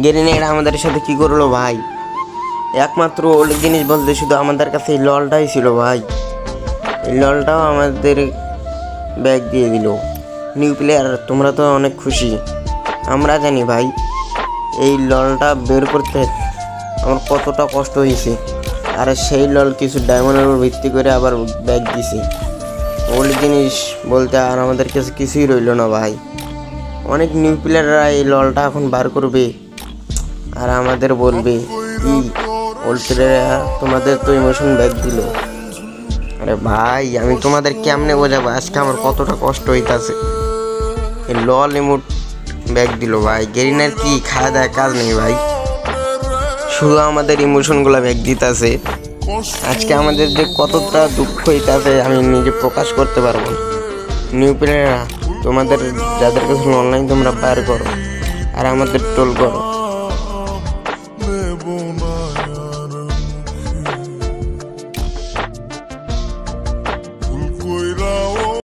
Grenade আমাদের সাথে কি করলো ভাই? একমাত্র ওল্ড জিনিস বলতে শুধু আমাদের কাছে এই ললটাই ছিল ভাই। এই ললটাও আমাদের ব্যাগ দিয়ে দিল। নিউ প্লেয়ার তোমরা তো অনেক খুশি, আমরা জানি ভাই। এই ললটা বের করতে আমার কতটা কষ্ট হয়েছে, আর সেই লল কিছু ডায়মন্ডের উপর ভিত্তি করে আবার ব্যাগ দিছে। ওল্ড জিনিস বলতে আর আমাদের কাছে কিছুই রইল না ভাই। অনেক নিউ প্লেয়াররা এই ললটা এখন বার করবে আর আমাদের বলবে কি ওল্ড প্লেয়াররা তোমাদের তো ইমোশন ব্যাগ দিল। আরে ভাই আমি তোমাদের কেমনে বোঝাবো আজকে আমার কতটা কষ্ট হইতাছে। এই লল ইমোট ব্যাগ দিল ভাই। গেরিনার কি খাওয়া দাওয়া কাজ নেই ভাই, শুধু আমাদের ইমোশনগুলো ব্যাগ দিতেছে। আজকে আমাদের যে কতটা দুঃখ হইতাছে আমি নিজে প্রকাশ করতে পারবো না। নিউ প্লেয়াররা তোমাদের যাদের কাছে অনলাইন তোমরা বার করো আর আমাদের টোল করো।